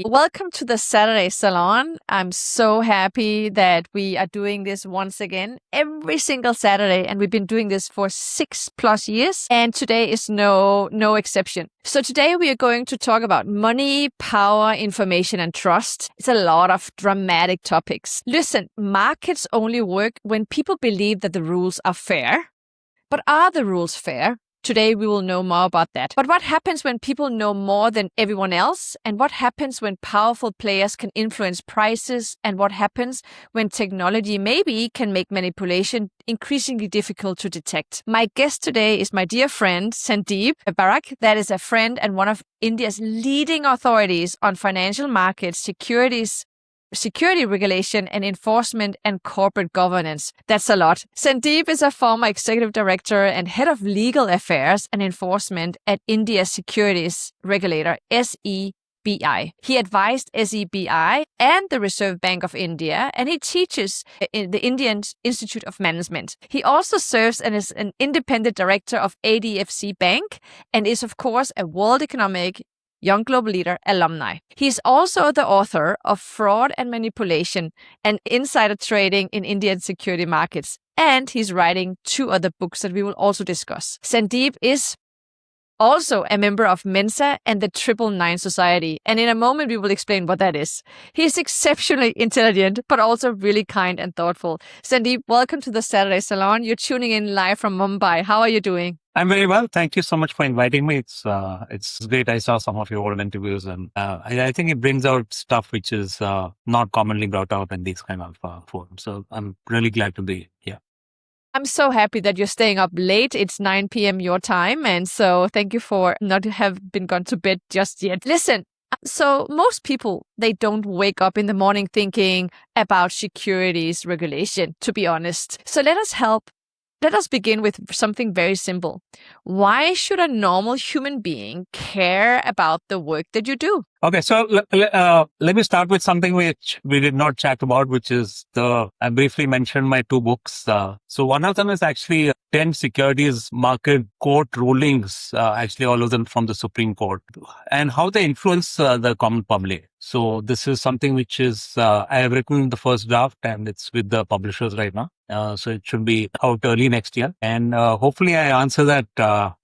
Welcome to the Saturday Salon. I'm so happy that we are doing this once again every single Saturday, and we've been doing this for 6+ years, and today is no exception. So today we are going to talk about money, power, information, and trust. It's a lot of dramatic topics. Listen, markets only work when people believe that the rules are fair. But are the rules fair? Today we will know more about that. But what happens when people know more than everyone else? And what happens when powerful players can influence prices? And what happens when technology maybe can make manipulation increasingly difficult to detect? My guest today is my dear friend Sandeep Parekh. That is a friend and one of India's leading authorities on financial markets, security regulation and enforcement, and corporate governance. That's a lot. Sandeep is a former executive director and head of legal affairs and enforcement at India's securities regulator, SEBI. He advised SEBI and the Reserve Bank of India, and he teaches in the Indian Institute of Management. He also serves as an independent director of ADFC Bank and is, of course, a World Economic Young Global Leader alumni. He's also the author of Fraud and Manipulation and Insider Trading in Indian Security Markets. And he's writing 2 other books that we will also discuss. Sandeep is also a member of Mensa and the 999 Society. And in a moment, we will explain what that is. He is exceptionally intelligent, but also really kind and thoughtful. Sandeep, welcome to the Saturday Salon. You're tuning in live from Mumbai. How are you doing? I'm very well. Thank you so much for inviting me. It's great. I saw some of your old interviews, and I think it brings out stuff which is not commonly brought out in these kind of forums. So I'm really glad to be here. I'm so happy that you're staying up late. It's 9 p.m. your time. And so thank you for not have been gone to bed just yet. Listen, so most people, they don't wake up in the morning thinking about securities regulation, to be honest. So let us begin with something very simple. Why should a normal human being care about the work that you do? Okay, so let me start with something which we did not chat about, which is I briefly mentioned my 2 books. So one of them is actually 10 securities market court rulings, actually all of them from the Supreme Court, and how they influence the common public. So this is something which is, I have written the first draft and it's with the publishers right now. So it should be out early next year. And hopefully I answer that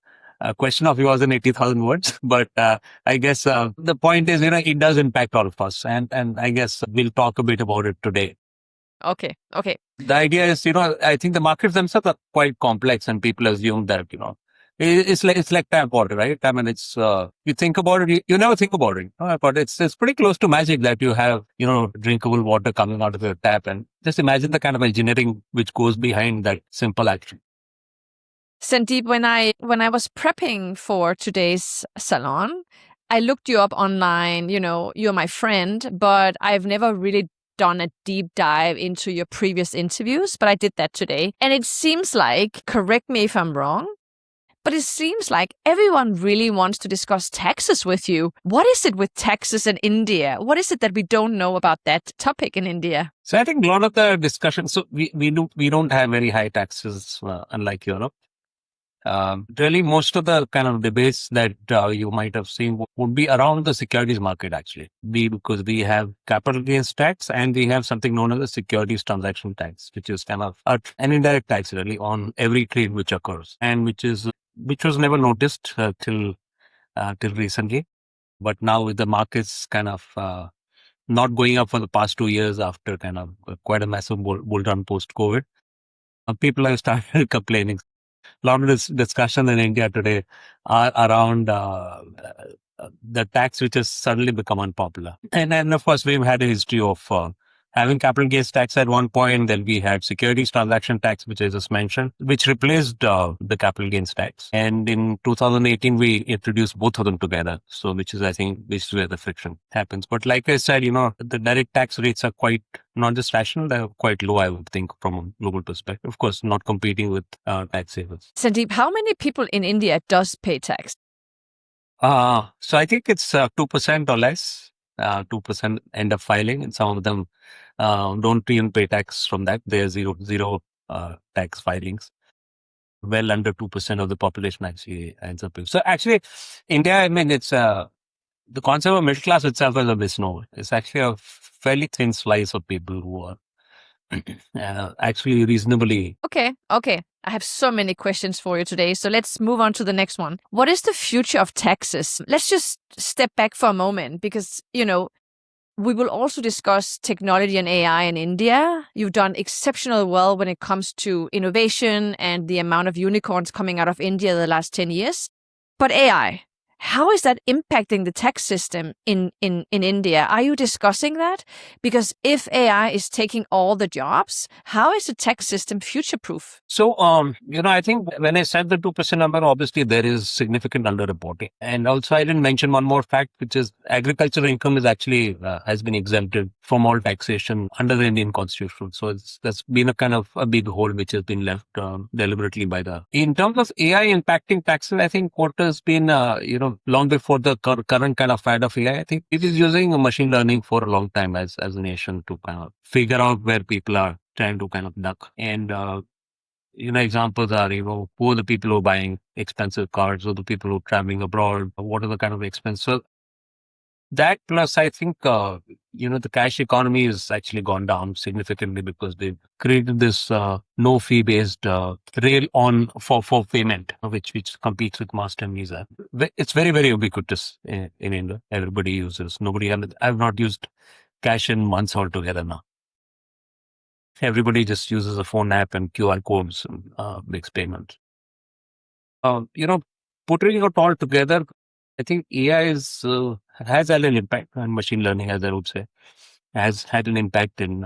question of yours in 80,000 words. But I guess the point is, it does impact all of us. And I guess we'll talk a bit about it today. Okay. The idea is, I think the markets themselves are quite complex and people assume that, it's like tap water, right? I mean, it's, you think about it, you never think about it, but it's pretty close to magic that you have, drinkable water coming out of your tap, and just imagine the kind of engineering which goes behind that simple action. Sandeep, when I was prepping for today's salon, I looked you up online. You're my friend, but I've never really done a deep dive into your previous interviews, but I did that today. And it seems like, correct me if I'm wrong, but it seems like everyone really wants to discuss taxes with you. What is it with taxes in India? What is it that we don't know about that topic in India? So I think a lot of the discussion, so we don't have very high taxes, unlike Europe. Really, most of the kind of debates that you might have seen would be around the securities market, actually. Because we have capital gains tax and we have something known as the securities transaction tax, which is kind of an indirect tax, really, on every trade which occurs, and which was never noticed till recently. But now with the markets kind of not going up for the past 2 years after kind of quite a massive bull run post-COVID, people have started complaining. A lot of discussion in India today are around the tax which has suddenly become unpopular. And of course, we've had a history of having capital gains tax at one point. Then we had securities transaction tax, which I just mentioned, which replaced the capital gains tax. And in 2018, we introduced both of them together. So which is where the friction happens. But like I said, the direct tax rates are quite not just rational, they're quite low, I would think, from a global perspective. Of course, not competing with tax savers. Sandeep, how many people in India does pay tax? So I think it's 2% or less. 2% end up filing, and some of them don't even pay tax from that. There's zero tax filings. Well under 2% of the population actually ends up paying. So actually, India, I mean, it's the concept of middle class itself is a misnomer. It's actually a fairly thin slice of people who are actually reasonably. Okay. I have so many questions for you today. So let's move on to the next one. What is the future of taxes? Let's just step back for a moment because, we will also discuss technology and AI in India. You've done exceptionally well when it comes to innovation and the amount of unicorns coming out of India the last 10 years. But AI, how is that impacting the tax system in India? Are you discussing that? Because if AI is taking all the jobs, how is the tax system future-proof? So, I think when I said the 2% number, obviously there is significant underreporting. And also I didn't mention one more fact, which is agricultural income is actually has been exempted from all taxation under the Indian constitution. So that's been a kind of a big hole which has been left deliberately in terms of AI impacting taxes. I think what has been, long before the current kind of fad of AI, I think it is using machine learning for a long time as a nation to kind of figure out where people are trying to kind of duck. And, examples are, who are the people who are buying expensive cars, who are the people who are traveling abroad, what are the kind of expenses. So that plus, I think, the cash economy has actually gone down significantly because they've created this no fee based rail on for payment, which competes with Master and Visa. It's very, very ubiquitous in India. Everybody uses. I've not used cash in months altogether now. Everybody just uses a phone app and QR codes and makes payments. Putting it all together, I think AI has had an impact, and machine learning, as I would say, has had an impact in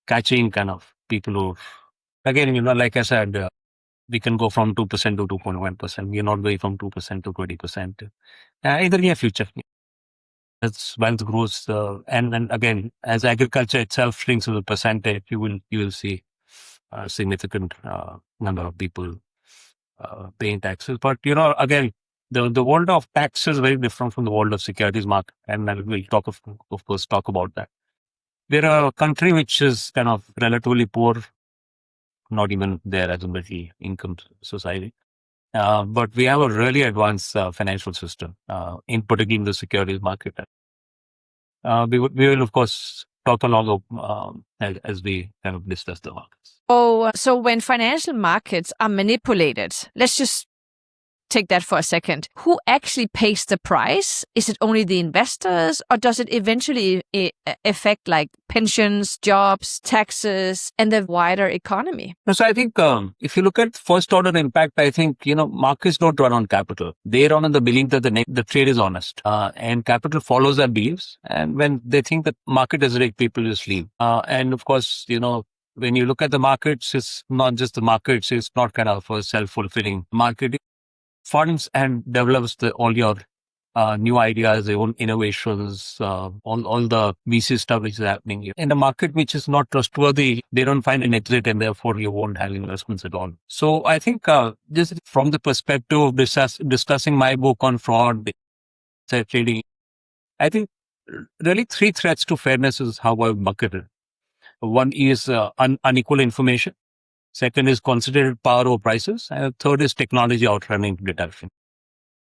catching kind of people who, again, like I said, we can go from 2% to 2.1%. We're not going from 2% to 20% in the near future. As wealth grows, and again, as agriculture itself shrinks as a percentage, you will see a significant number of people paying taxes. But again, the world of tax is very different from the world of securities market, and we'll of course talk about that. We're a country which is kind of relatively poor, not even there as a middle income society. But we have a really advanced financial system, in particular in the securities market. We will of course talk along as we kind of discuss the markets. Oh, so when financial markets are manipulated, let's just take that for a second. Who actually pays the price? Is it only the investors, or does it eventually affect like pensions, jobs, taxes, and the wider economy? So I think if you look at first order impact, I think, markets don't run on capital. They run on the belief that the trade is honest, and capital follows their beliefs. And when they think that market is rigged, people just leave. And of course, when you look at the markets, it's not just the markets. It's not kind of a self-fulfilling market. Funds and develops all your new ideas, their own innovations, all the VC stuff which is happening in the market, which is not trustworthy. They don't find an exit, and therefore you won't have investments at all. So I think just from the perspective of discussing my book on fraud, trading, I think really three threats to fairness is how I bucket it. One is unequal information. Second is concentrated power over prices. And third is technology outrunning detection.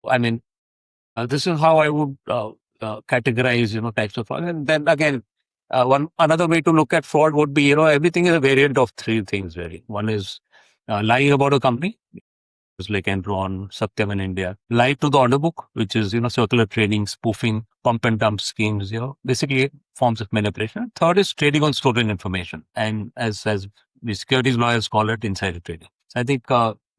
I mean, this is how I would categorize, types of fraud. And then again, another way to look at fraud would be, everything is a variant of three things really. One is lying about a company. It's like Enron, Satyam in India. Lie to the order book, which is, circular trading, spoofing, pump and dump schemes, basically forms of manipulation. Third is trading on stolen information. And as the securities lawyers call it, insider trading. So I think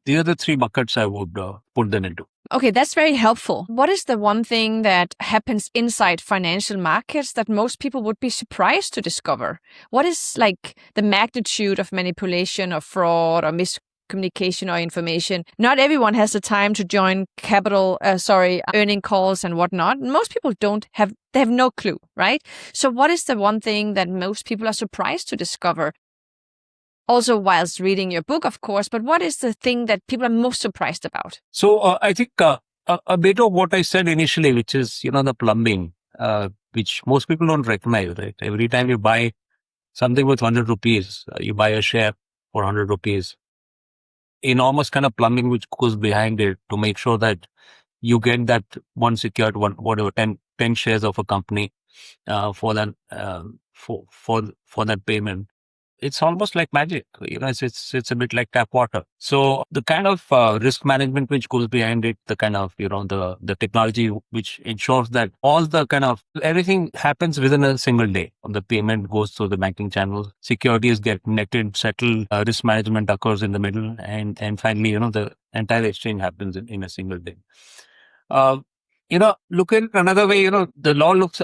these are the three buckets I would put them into. Okay, that's very helpful. What is the one thing that happens inside financial markets that most people would be surprised to discover? What is like the magnitude of manipulation or fraud or miscommunication or information? Not everyone has the time to join earning calls and whatnot. Most people they have no clue, right? So what is the one thing that most people are surprised to discover? Also, whilst reading your book, of course, but what is the thing that people are most surprised about? So I think a bit of what I said initially, which is, the plumbing, which most people don't recognize, right? Every time you buy something with 100 rupees, you buy a share for 100 rupees. Enormous kind of plumbing which goes behind it to make sure that you get that one secured, whatever, 10 10 shares of a company for that for that payment, it's almost like magic. It's a bit like tap water. So the kind of risk management which goes behind it, the kind of the technology which ensures that all the kind of everything happens within a single day. The payment goes through the banking channels, securities get netted, settled, risk management occurs in the middle, and finally, the entire exchange happens in a single day. Uh, Look at another way, the law looks,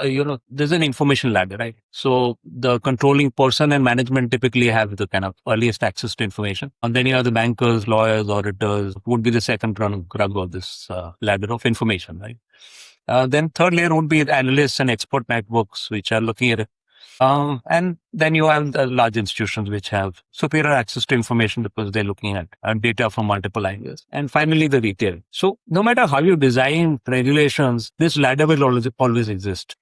there's an information ladder, right? So the controlling person and management typically have the kind of earliest access to information. And then you have the bankers, lawyers, auditors would be the second rung of this ladder of information, right? Then third layer would be the analysts and expert networks, which are looking at it. And then you have the large institutions which have superior access to information because they're looking at data from multiple angles. And finally, the retail. So no matter how you design regulations, this ladder will always exist.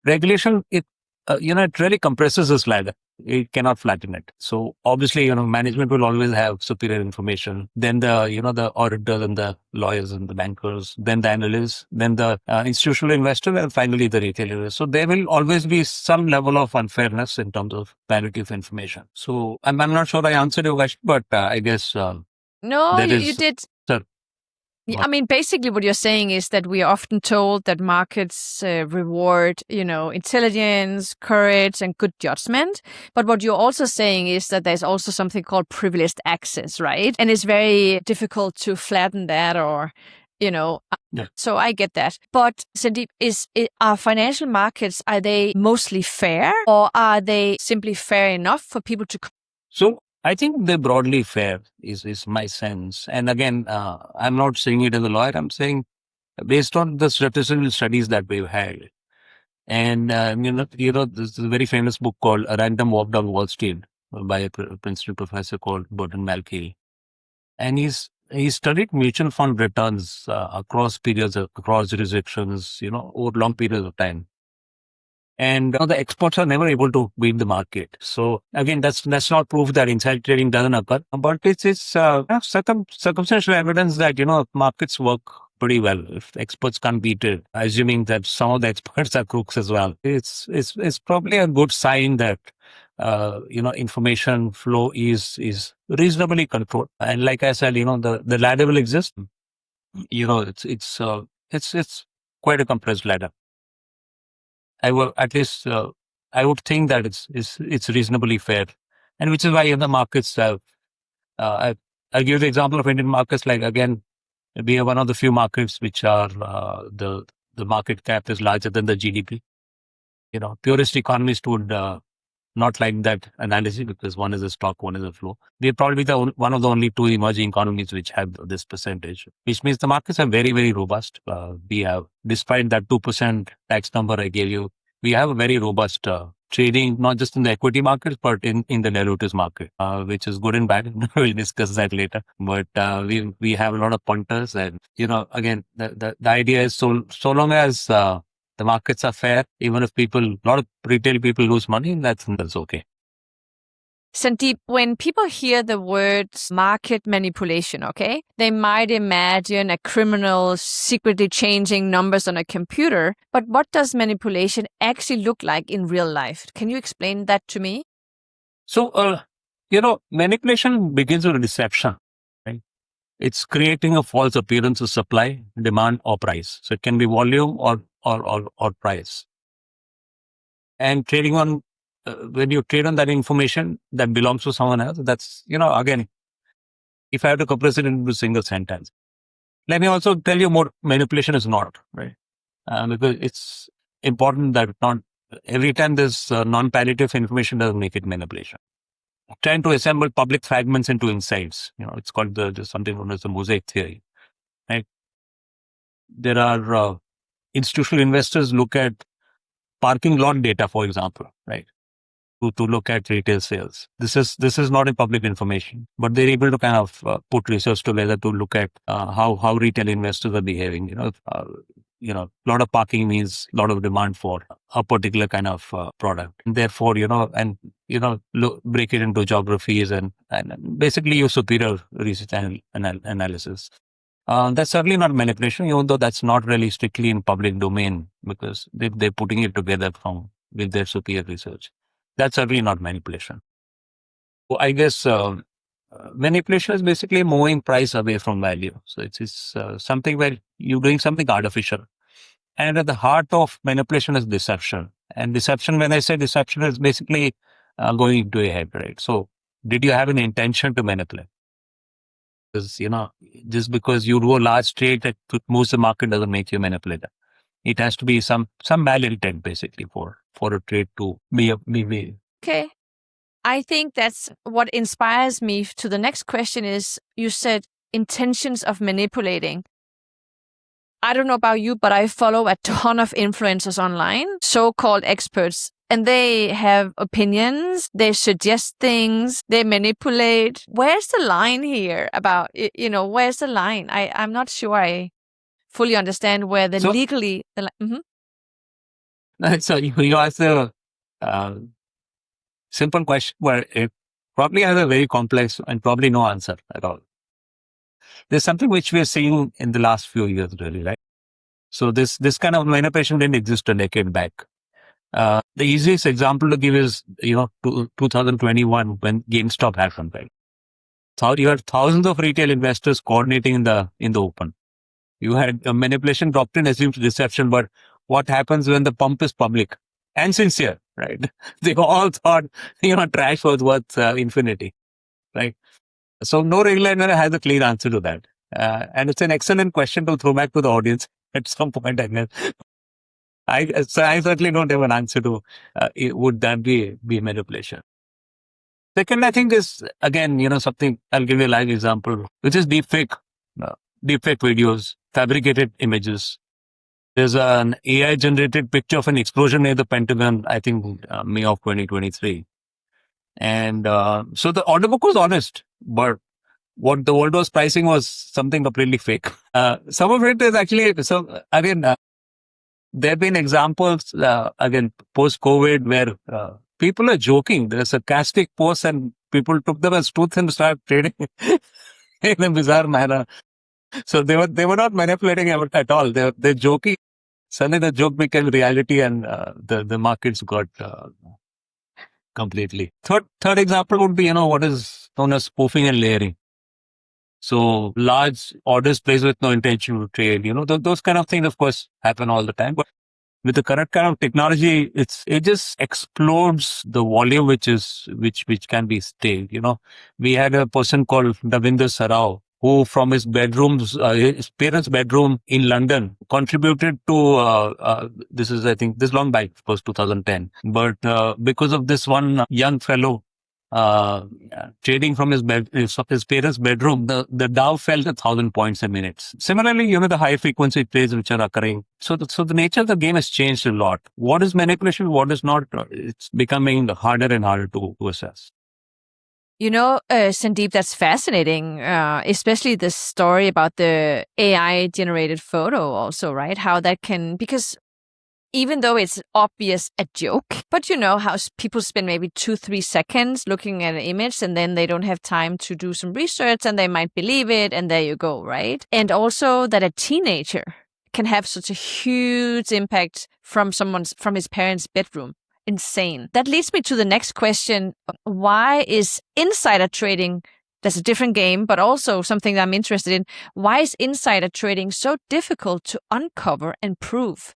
Regulation, it really compresses this ladder. It cannot flatten it. So obviously, management will always have superior information. Then the auditors and the lawyers and the bankers, then the analysts, then the institutional investor, and finally the retailers. So there will always be some level of unfairness in terms of parity of information. So I'm not sure I answered your question, but I guess No, that you is. did. Sir, I mean, basically, what you're saying is that we are often told that markets reward, intelligence, courage, and good judgment. But what you're also saying is that there's also something called privileged access, right? And it's very difficult to flatten that or, Yeah. So I get that. But Sandeep, are financial markets, are they mostly fair or are they simply fair enough for people to? So I think they're broadly fair is my sense. And again, I'm not saying it as a lawyer. I'm saying based on the statistical studies that we've had. And, this is a very famous book called A Random Walk Down Wall Street by a Princeton professor called Burton Malkiel. And he studied mutual fund returns across periods, across jurisdictions, over long periods of time. And the experts are never able to beat the market. So again, that's not proof that inside trading doesn't occur, but it's circumstantial evidence that markets work pretty well if experts can't beat it. Assuming that some of the experts are crooks as well, it's probably a good sign that information flow is reasonably controlled. And like I said, the ladder will exist. It's quite a compressed ladder. I will at least I would think that it's reasonably fair, and which is why the markets have. I'll give the example of Indian markets. Like again, we are one of the few markets which are the market cap is larger than the GDP. Purist economists would not like that analogy because one is a stock, one is a flow. We're probably one of the only two emerging economies which have this percentage, which means the markets are very, very robust. We have, despite that 2% tax number I gave you, we have a very robust trading, not just in the equity markets, but in the derivatives market, which is good and bad. We'll discuss that later. But we have a lot of pointers, and again, the idea is so long as the markets are fair, even if a lot of retail people lose money, that's okay. Sandeep, when people hear the words market manipulation, okay, they might imagine a criminal secretly changing numbers on a computer. But what does manipulation actually look like in real life? Can you explain that to me? So, manipulation begins with deception, right? It's creating a false appearance of supply, demand, or price. So it can be volume or price. And trading on, when you trade on that information that belongs to someone else, that's, again, if I have to compress it into a single sentence. Let me also tell you what manipulation is not, right? Because it's important that not every time there's non-palliative information doesn't make it manipulation. Trying to assemble public fragments into insights. It's called something known as the mosaic theory, right? There are institutional investors look at parking lot data, for example, right? To look at retail sales. This is not a public information, but they're able to kind of put research together to look at how retail investors are behaving. A lot of parking means a lot of demand for a particular kind of product. And therefore, break it into geographies and basically use superior research analysis. That's certainly not manipulation, even though that's not really strictly in public domain because they're putting it together with their superior research. That's certainly not manipulation. So I guess manipulation is basically moving price away from value. So it's something where you're doing something artificial. And at the heart of manipulation is deception. And deception, when I say deception, is basically going into your head, right? So did you have an intention to manipulate? Because, just because you do a large trade that moves the market doesn't make you a manipulator. It has to be some bad intent basically for a trade to be. Okay. I think that's what inspires me to the next question is you said intentions of manipulating. I don't know about you, but I follow a ton of influencers online, so-called experts, and they have opinions, they suggest things, they manipulate. Where's the line here about, where's the line? I'm not sure I fully understand where the legally... So you asked a simple question where it probably has a very complex and probably no answer at all. There's something which we are seeing in the last few years, really, right? So this kind of manipulation didn't exist a decade back. The easiest example to give is, 2021 when GameStop happened, right? So you had thousands of retail investors coordinating in the open. You had a manipulation doctrine assumes deception, but what happens when the pump is public and sincere, right? They all thought, trash was worth infinity, right? So no regulator has a clear answer to that. And it's an excellent question to throw back to the audience at some point, I guess. I certainly don't have an answer to would that be manipulation. Second, I think is again, something I'll give you a live example, which is deepfake videos, fabricated images. There's an AI generated picture of an explosion near the Pentagon, I think May of 2023. And so the order book was honest, but what the world was pricing was something completely fake. Some of it is actually, so again, there have been examples, again, post-COVID where people are joking. There are sarcastic posts and people took them as truth and started trading in a bizarre manner. So they were not manipulating at all. They're joking. Suddenly the joke became reality and the markets got completely. Third example would be, what is known as spoofing and layering. So large orders placed with no intention to trade, those kind of things, of course, happen all the time. But with the current kind of technology, it just explodes the volume which can be staged. We had a person called Davinder Sarao, who from his his parents' bedroom in London contributed to, this is, I think, this long back, of course, 2010. But because of this one young fellow trading from his parents' bedroom, the Dow fell 1,000 points a minute. Similarly, the high frequency trades which are occurring. So the nature of the game has changed a lot. What is manipulation? What is not? It's becoming harder and harder to assess. Sandeep, that's fascinating, especially this story about the AI generated photo also, right? How that can, because even though it's obvious a joke, but how people spend maybe 2-3 seconds looking at an image and then they don't have time to do some research and they might believe it and there you go, right? And also that a teenager can have such a huge impact from his parents' bedroom. Insane. That leads me to the next question. Why is insider trading, that's a different game, but also something that I'm interested in. Why is insider trading so difficult to uncover and prove?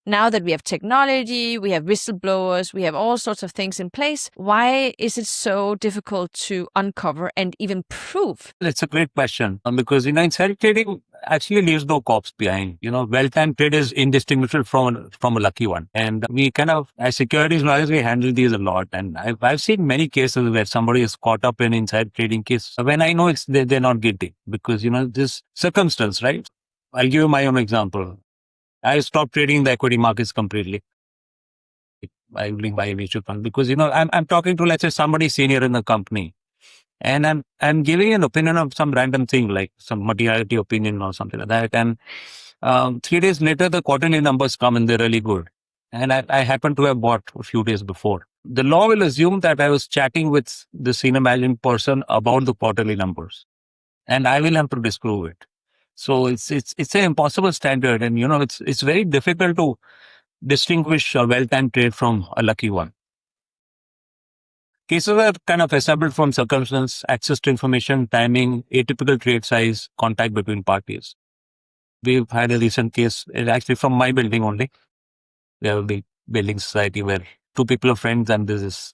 Now that we have technology, we have whistleblowers, we have all sorts of things in place, why is it so difficult to uncover and even prove? It's a great question because, insider trading actually leaves no corpse behind. Well-timed trade is indistinguishable from a lucky one. And we kind of, as securities lawyers, we handle these a lot. And I've seen many cases where somebody is caught up in insider trading case when I know they're not guilty because, this circumstance, right? I'll give you my own example. I stopped trading the equity markets completely. I will buy a mutual fund because, I'm talking to, let's say, somebody senior in the company and I'm giving an opinion of some random thing, like some materiality opinion or something like that. And 3 days later, the quarterly numbers come and they're really good. And I happen to have bought a few days before. The law will assume that I was chatting with the senior managing person about the quarterly numbers and I will have to disprove it. So it's an impossible standard, and it's very difficult to distinguish a well-timed trade from a lucky one. Cases are kind of assembled from circumstance, access to information, timing, atypical trade size, contact between parties. We've had a recent case, actually from my building only. We have a big building society where two people are friends, and there's this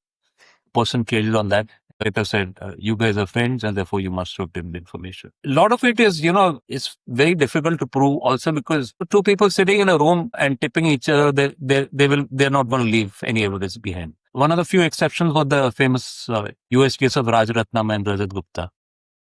person traded on that. Later said, you guys are friends, and therefore you must have given information. A lot of it is, it's very difficult to prove also, because two people sitting in a room and tipping each other, they're not going to leave any evidence behind. One of the few exceptions was the famous US case of Rajaratnam and Rajat Gupta,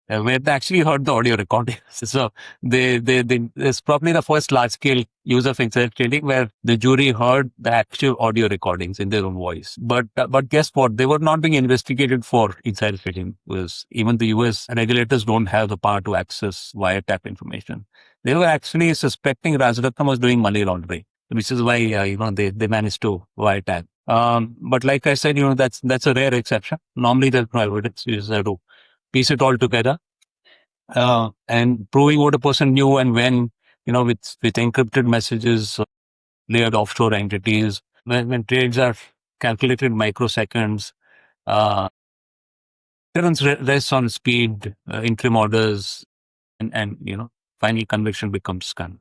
where they actually heard the audio recording. So it's probably the first large scale use of insider trading where the jury heard the actual audio recordings in their own voice. But guess what? They were not being investigated for insider trading, because even the US regulators don't have the power to access wiretap information. They were actually suspecting Rajaratnam was doing money laundering, which is why they managed to wiretap. But like I said, that's a rare exception. Normally there's no evidence. You just have to piece it all together, and proving what a person knew and when, with encrypted messages, layered offshore entities, when trades are calculated in microseconds, returns rests on speed, interim orders, and final conviction becomes kind of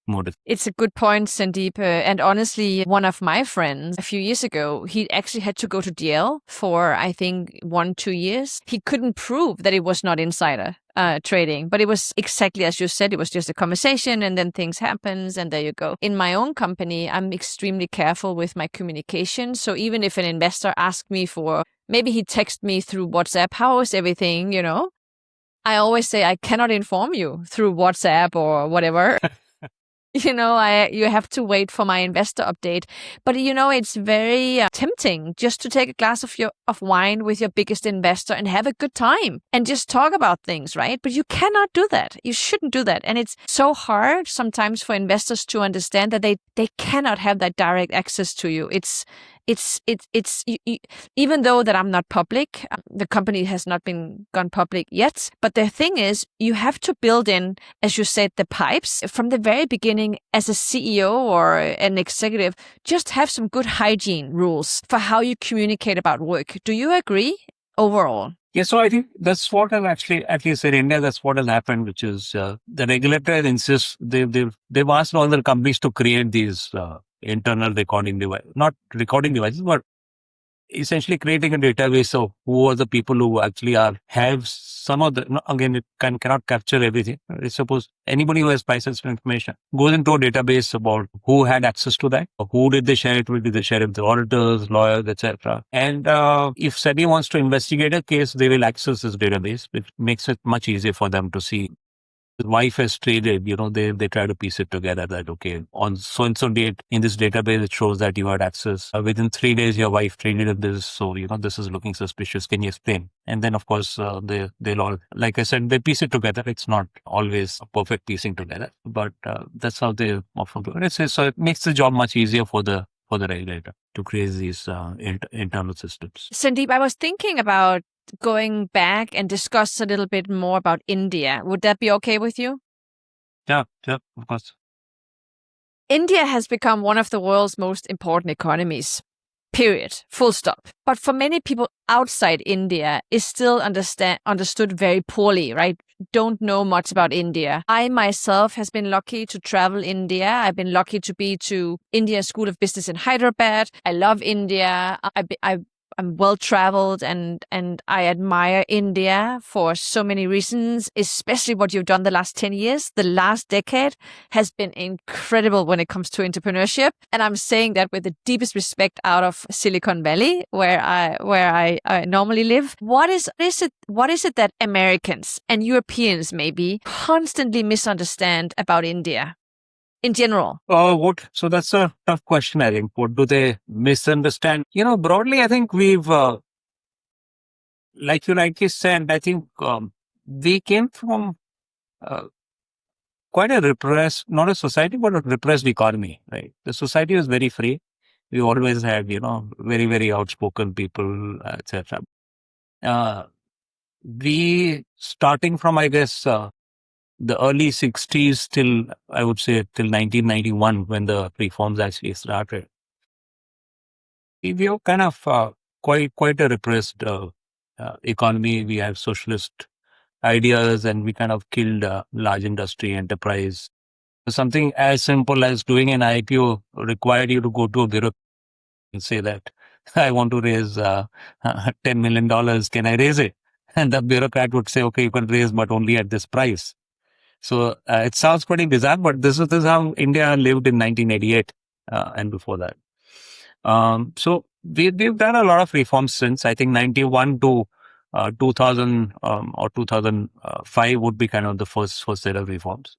more difficult. It's a good point, Sandeep. And honestly, one of my friends a few years ago, he actually had to go to jail for, I think, 1-2 years. He couldn't prove that it was not insider trading, but it was exactly as you said. It was just a conversation, and then things happens, and there you go. In my own company, I'm extremely careful with my communication. So even if an investor asks me for, maybe he texts me through WhatsApp, how is everything, I always say I cannot inform you through WhatsApp or whatever. You have to wait for my investor update. But, it's very tempting just to take a glass of wine with your biggest investor and have a good time and just talk about things, right? But you cannot do that. You shouldn't do that. And it's so hard sometimes for investors to understand that they cannot have that direct access to you. Even though that I'm not public, the company has not been gone public yet. But the thing is, you have to build in, as you said, the pipes from the very beginning. As a CEO or an executive, just have some good hygiene rules for how you communicate about work. Do you agree overall? Yeah, so I think that's what I've actually, at least in India, that's what has happened, which is the regulator insists, they've asked all the companies to create these internal recording devices, not recording devices, but essentially creating a database of who are the people who actually have some of the, again, it cannot capture everything. Suppose anybody who has price sensitive information goes into a database about who had access to that, who did they share it with, did they share it with the auditors, lawyers, etc. And if SEBI wants to investigate a case, they will access this database, which makes it much easier for them to see. The wife has traded, they try to piece it together that, okay, on so-and-so date in this database, it shows that you had access. Within 3 days, your wife traded in this. So, this is looking suspicious. Can you explain? And then, of course, they'll all, like I said, they piece it together. It's not always a perfect piecing together, but that's how they often do it. So it makes the job much easier for the regulator to create these internal systems. Sandeep, I was thinking about going back and discuss a little bit more about India. Would that be okay with you? Yeah, of course. India has become one of the world's most important economies. Period. Full stop. But for many people outside India, is still understood very poorly, right? Don't know much about India. I myself has been lucky to travel India. I've been lucky to be to India School of Business in Hyderabad. I love India. I'm well-traveled and I admire India for so many reasons, especially what you've done the last 10 years. The last decade has been incredible when it comes to entrepreneurship. And I'm saying that with the deepest respect out of Silicon Valley, where I normally live. What is it that Americans and Europeans maybe constantly misunderstand about India? In general? So that's a tough question, I think. What do they misunderstand? Broadly, I think we've, like you rightly said, I think we came from quite a repressed, not a society, but a repressed economy, right? The society was very free. We always had, very, very outspoken people, etc. We, starting from, I guess, the early 60s till, I would say, till 1991, when the reforms actually started. We were kind of quite a repressed economy. We had socialist ideas, and we kind of killed large industry enterprise. Something as simple as doing an IPO required you to go to a bureau and say that I want to raise $10 million. Can I raise it? And the bureaucrat would say, okay, you can raise, but only at this price. So it sounds pretty bizarre, but this is how India lived in 1988 and before that. So we've done a lot of reforms since. I think 91 to 2000 or 2005 would be kind of the first set of reforms.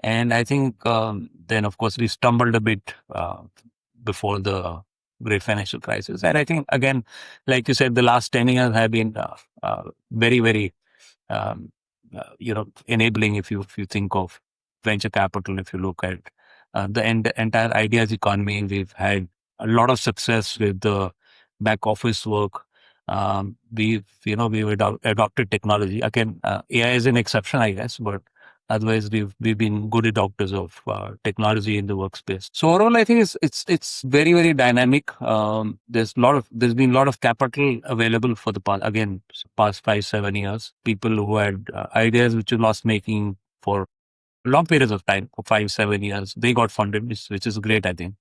And I think then, of course, we stumbled a bit before the great financial crisis. And I think, again, like you said, the last 10 years have been very, very, enabling. If you think of venture capital, if you look at the entire ideas economy, we've had a lot of success with the back office work. We've adopted technology. Again, AI is an exception, I guess, but otherwise, we've been good adopters of technology in the workspace. So overall, I think it's very, very dynamic. There's been a lot of capital available for the past 5-7 years. People who had ideas which were loss making for long periods of time, for 5-7 years, they got funded, which is great. I think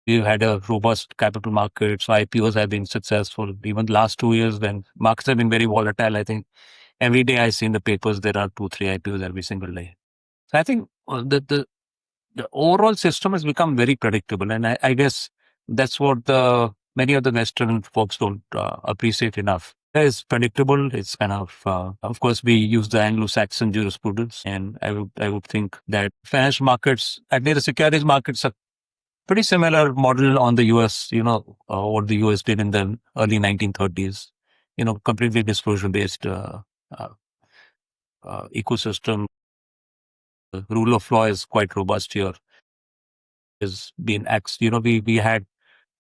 we've had a robust capital market, so IPOs have been successful. Even the last 2 years, when markets have been very volatile, I think every day I see in the papers there are 2-3 IPOs every single day. So I think the overall system has become very predictable, and I guess that's what many of the Western folks don't appreciate enough. It's predictable. It's kind of course, we use the Anglo-Saxon jurisprudence, and I would think that financial markets, at least the securities markets, are pretty similar model on the US. What the US did in the early 1930s. Completely disclosure-based ecosystem. The rule of law is quite robust here. Has been we had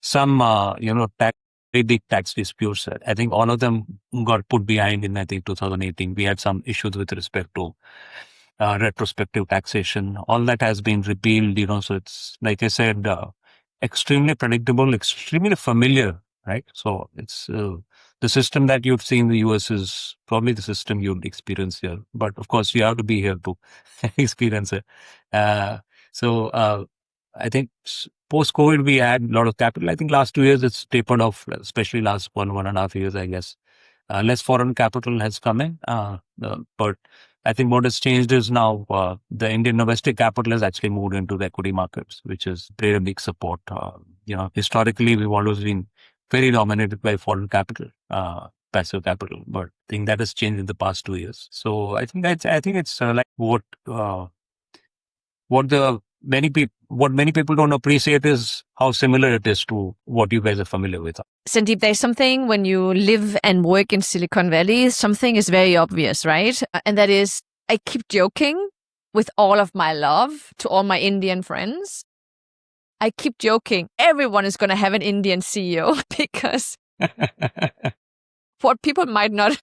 some very big tax disputes. I think all of them got put behind in 2018. We had some issues with respect to retrospective taxation. All that has been repealed. So it's, like I said, extremely predictable, extremely familiar, right? So it's the system that you'd see in the US is probably the system you'd experience here. But of course, you have to be here to experience it. So I think post-COVID, we had a lot of capital. I think last 2 years, it's tapered off, especially last 1.5 years, I guess. Less foreign capital has come in. But I think what has changed is now the Indian domestic capital has actually moved into the equity markets, which has played a big support. Historically, we've always been very dominated by foreign capital, passive capital, but I think that has changed in the past 2 years. So I think it's like what many people don't appreciate is how similar it is to what you guys are familiar with. Sandeep, there's something when you live and work in Silicon Valley, something is very obvious, right? And that is, I keep joking with all of my love to all my Indian friends. I keep joking, everyone is going to have an Indian CEO because what people might not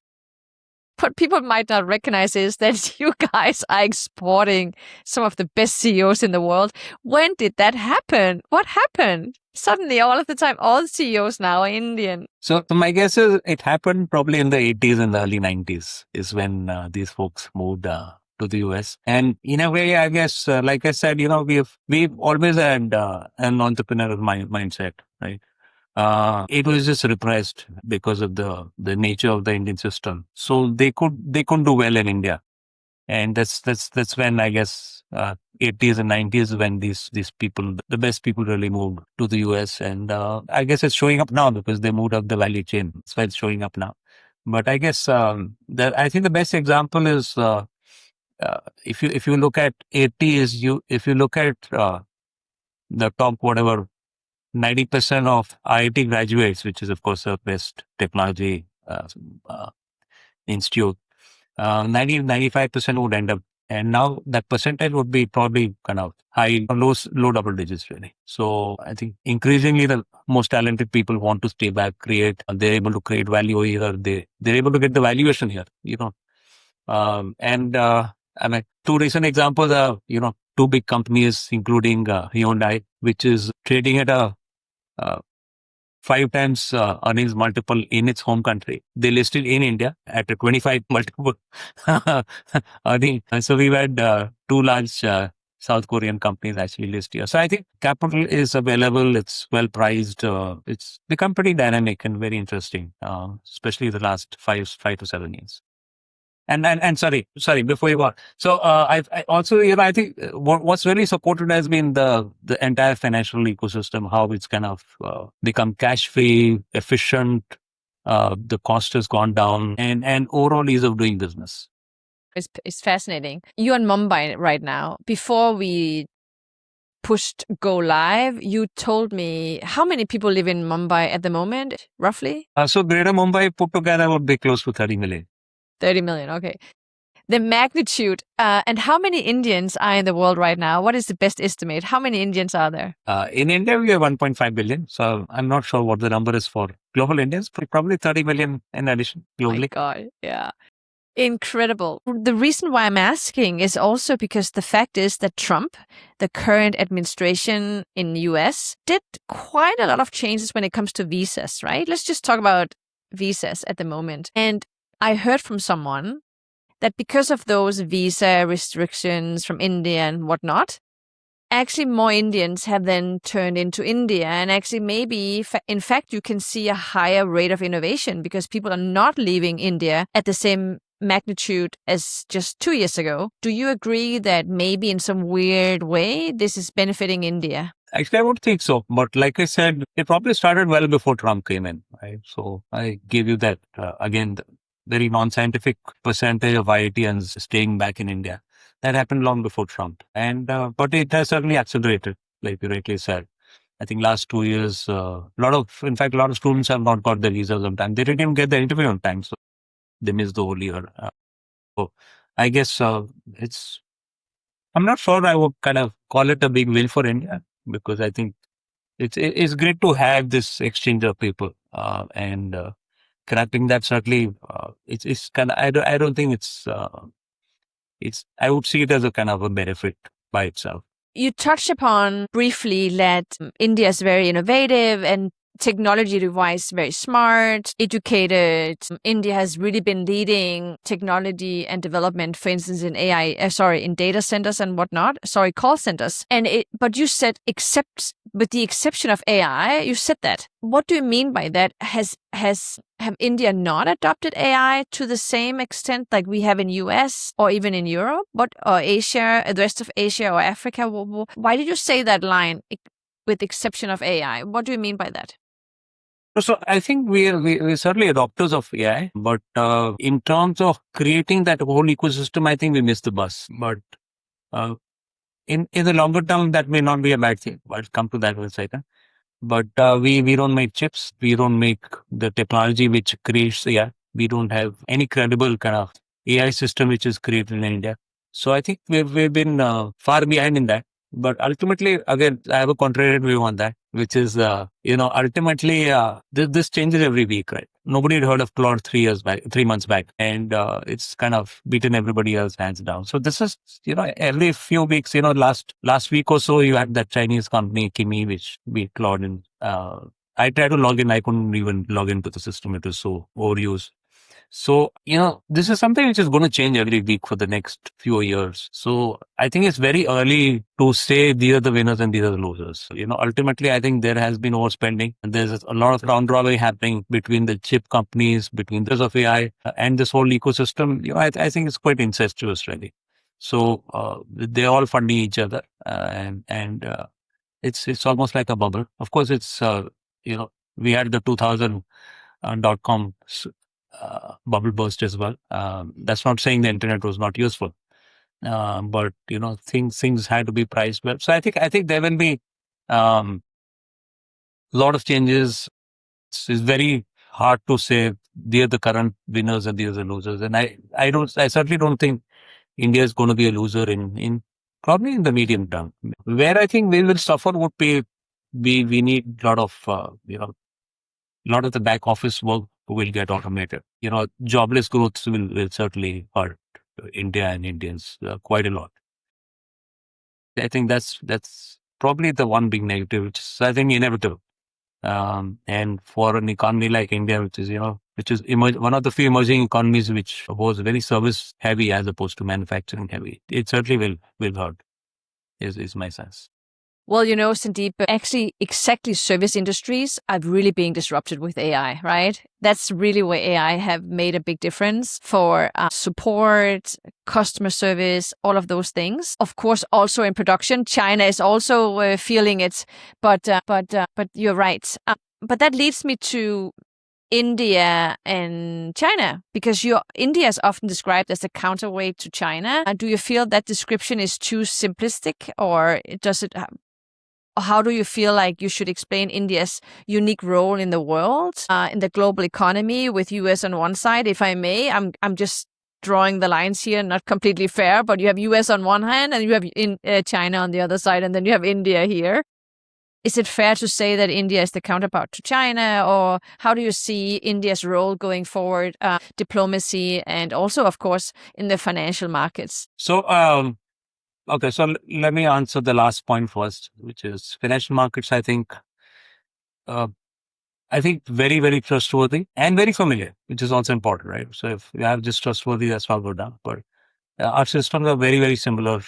recognize is that you guys are exporting some of the best CEOs in the world. When did that happen? What happened? Suddenly, all of the time, all CEOs now are Indian. So my guess is it happened probably in the 80s and the early 90s is when these folks moved to the US. And in a way, I guess, like I said, we've always had an entrepreneurial mindset, right? It was just repressed because of the nature of the Indian system. So they couldn't do well in India. And that's when, I guess, 80s and 90s when these people, the best people, really moved to the US. And I guess it's showing up now because they moved up the value chain. That's why it's showing up now. But I guess I think the best example is if you look at 80s, if you look at the top 90% of IIT graduates, which is of course the best technology institute, 95% would end up, and now that percentage would be probably kind of high, low double digits really. So I think increasingly the most talented people want to stay back, they're able to create value here, they're able to get the valuation here, I mean, two recent examples are, two big companies, including Hyundai, which is trading at a uh, 5 times earnings multiple in its home country. They listed in India at a 25 multiple earning. And so we've had two large South Korean companies actually list here. So I think capital is available. It's well priced. It's become pretty dynamic and very interesting, especially the last 5 to 7 years. And sorry, before you go on. So I also, I think what's really supported has been the entire financial ecosystem, how it's kind of become cash free, efficient. The cost has gone down, and overall ease of doing business. It's fascinating. You're in Mumbai right now. Before we pushed go live, you told me how many people live in Mumbai at the moment, roughly? So Greater Mumbai put together would be close to 30 million. 30 million, okay. The magnitude, and how many Indians are in the world right now? What is the best estimate? How many Indians are there? In India, we have 1.5 billion. So I'm not sure what the number is for global Indians, but probably 30 million in addition globally. My God, yeah. Incredible. The reason why I'm asking is also because the fact is that Trump, the current administration in the US, did quite a lot of changes when it comes to visas, right? Let's just talk about visas at the moment. And I heard from someone that because of those visa restrictions from India and whatnot, actually more Indians have then turned into India. And actually maybe, in fact, you can see a higher rate of innovation because people are not leaving India at the same magnitude as just 2 years ago. Do you agree that maybe in some weird way, this is benefiting India? Actually, I would think so. But like I said, it probably started well before Trump came in, right? So I give you that, again, the very non-scientific percentage of IITians staying back in India. That happened long before Trump. And, but it has certainly accelerated, like you rightly said. I think last 2 years, a lot of students have not got their visas on time. They didn't even get the interview on time. So they missed the whole year. So I guess I'm not sure I would kind of call it a big win for India, because I think it's great to have this exchange of people, and crafting that certainly it's kind of, I don't think it's I would see it as a kind of a benefit by itself. You touched upon briefly that India is very innovative and technology-wise very smart, educated. India has really been leading technology and development, for instance, in in data centers and whatnot. Call centers. But you said with the exception of AI, you said that. What do you mean by that? Have India not adopted AI to the same extent like we have in US or even in Europe, or Asia, the rest of Asia or Africa? Why did you say that line, with the exception of AI? What do you mean by that? So I think we're certainly adopters of AI, but in terms of creating that whole ecosystem, I think we missed the bus. But in the longer term, that may not be a bad thing. I'll come to that in a second. But we don't make chips. We don't make the technology which creates AI. We don't have any credible kind of AI system which is created in India. So I think we've been far behind in that. But ultimately, again, I have a contrarian view on that, which is, ultimately, this changes every week, right? Nobody had heard of Claude 3 months back, and it's kind of beaten everybody else hands down. So this is, every few weeks, last week or so, you had that Chinese company, Kimi, which beat Claude. And I tried to log in, I couldn't even log into the system. It was so overused. So, this is something which is going to change every week for the next few years. So I think it's very early to say these are the winners and these are the losers. Ultimately, I think there has been overspending, and there's a lot of round robbery happening between the chip companies, between those of AI and this whole ecosystem. I think it's quite incestuous, really. So they're all funding each other, and it's almost like a bubble. Of course, it's we had the 2000 .com bubble burst as well. That's not saying the internet was not useful, but things had to be priced well. So I think there will be a lot of changes. It's very hard to say they are the current winners and these are the losers. And I certainly don't think India is going to be a loser in probably in the medium term. Where I think we will suffer would be we need a lot of lot of the back office work will get automated. Jobless growth will certainly hurt India and Indians quite a lot. I think that's probably the one big negative, which is I think inevitable. And for an economy like India, which is one of the few emerging economies which was very service heavy as opposed to manufacturing heavy, it certainly will hurt. Is my sense. Well, Sandeep, actually, exactly service industries are really being disrupted with AI, right? That's really where AI have made a big difference for support, customer service, all of those things. Of course, also in production, China is also feeling it, but you're right. But that leads me to India and China, because India is often described as a counterweight to China. Do you feel that description is too simplistic, or does it? How do you feel like you should explain India's unique role in the world, in the global economy, with US on one side, if I may? I'm just drawing the lines here, not completely fair, but you have US on one hand and you have China on the other side, and then you have India here. Is it fair to say that India is the counterpart to China, or how do you see India's role going forward, diplomacy, and also, of course, in the financial markets? So, okay, so let me answer the last point first, which is financial markets. Uh, I think very, very trustworthy and very familiar, which is also important, right? So if you have just trustworthy, that's all good now. But our systems are very, very similar,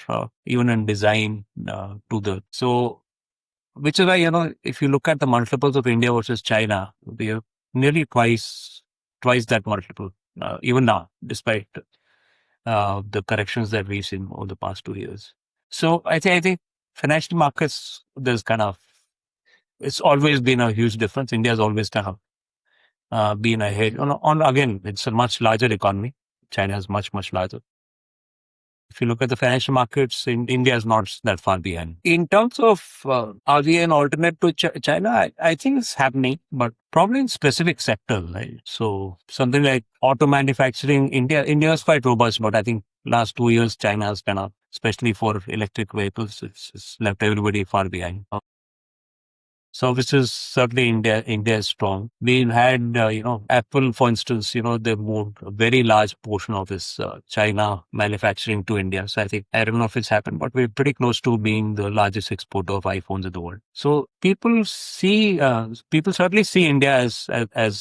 even in design so which is why, if you look at the multiples of India versus China, we are nearly twice that multiple, even now, despite the corrections that we've seen over the past 2 years. So I think financial markets, it's always been a huge difference. India has always kind of been ahead. Again, it's a much larger economy. China is much, much larger. If you look at the financial markets, India is not that far behind. In terms of are we an alternate to China, I think it's happening, but probably in specific sectors, right? So something like auto manufacturing, India is quite robust, but I think last 2 years, China has kind of, especially for electric vehicles, it's left everybody far behind. Services, certainly India is strong. We've had, Apple, for instance, they moved a very large portion of its China manufacturing to India. So I don't know if it's happened, but we're pretty close to being the largest exporter of iPhones in the world. So people certainly see India as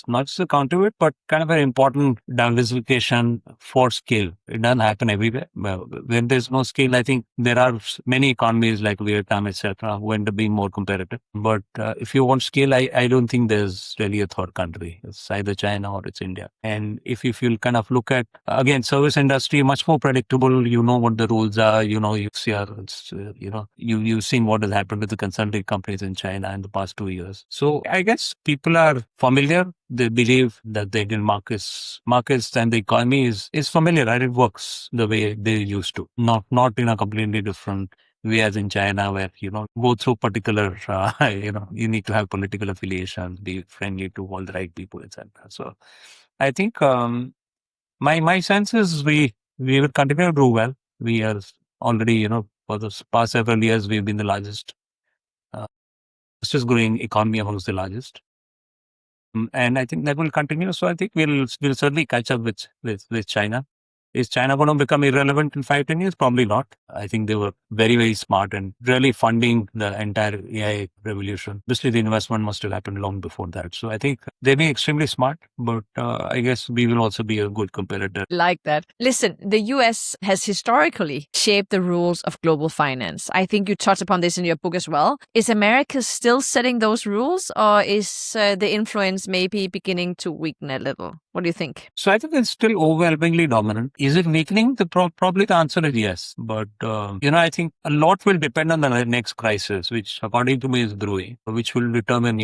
not just a counterweight, but kind of an important diversification for scale. It doesn't happen everywhere. When there's no scale, I think there are many economies like Vietnam, etc., who end up being more competitive. But if you want scale, I don't think there's really a third country. It's either China or it's India. And if you kind of look at, again, service industry, much more predictable. You know what the rules are. You've seen what has happened with the consulting companies in China in the past 2 years. So I guess people are familiar. They believe that the Indian markets and the economy is familiar, right? It works the way they used to, not in a completely different way as in China, where, go through particular, you need to have political affiliations, be friendly to all the right people, etc. So I think my sense is we will continue to do well. We are already, for the past several years, we've been the largest, fastest growing economy amongst the largest. And I think that will continue. So I think we'll certainly catch up with China. Is China going to become irrelevant in 5-10 years? Probably not. I think they were very, very smart and really funding the entire AI revolution. Obviously, the investment must have happened long before that. So I think they're being extremely smart, but I guess we will also be a good competitor. Like that. Listen, the US has historically shaped the rules of global finance. I think you touched upon this in your book as well. Is America still setting those rules, or is the influence maybe beginning to weaken a little? What do you think? So I think it's still overwhelmingly dominant. Is it weakening? Probably the answer is yes. But, I think a lot will depend on the next crisis, which according to me is brewing, which will determine,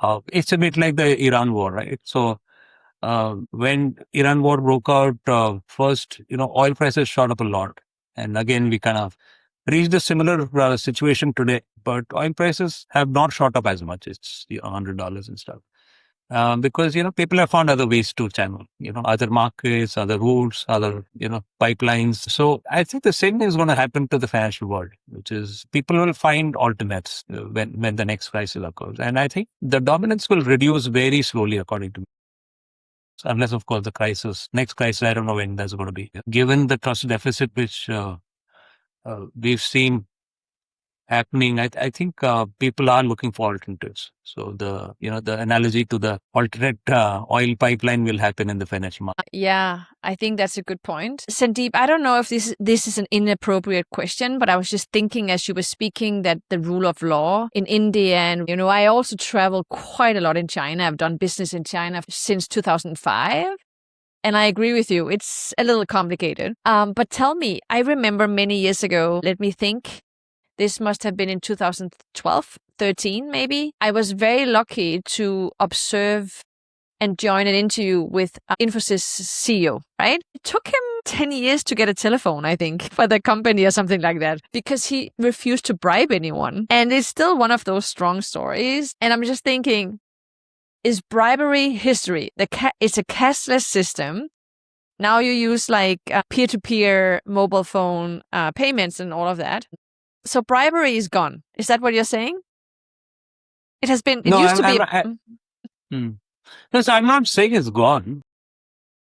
how it's a bit like the Iran war, right? So when Iran war broke out, first, oil prices shot up a lot. And again, we kind of reached a similar situation today, but oil prices have not shot up as much. It's $100 and stuff. Because, people have found other ways to channel, other markets, other routes, other, pipelines. So I think the same thing is going to happen to the financial world, which is people will find alternates when the next crisis occurs. And I think the dominance will reduce very slowly, according to me. unless of course the next crisis, I don't know when that's going to be. Given the trust deficit which we've seen happening, I think people are looking for alternatives. So the analogy to the alternate oil pipeline will happen in the financial market. Yeah, I think that's a good point. Sandeep, I don't know if this is an inappropriate question, but I was just thinking as you were speaking that the rule of law in India, and I also travel quite a lot in China. I've done business in China since 2005. And I agree with you. It's a little complicated. But tell me, I remember many years ago, let me think. This must have been in 2012, 13 maybe. I was very lucky to observe and join an interview with Infosys CEO, right? It took him 10 years to get a telephone, I think, for the company or something like that, because he refused to bribe anyone. And it's still one of those strong stories. And I'm just thinking, is bribery history? It's a cashless system. Now you use like peer-to-peer mobile phone payments and all of that. So bribery is gone. Is that what you're saying? It has been. It used to be. No, so I'm not saying it's gone.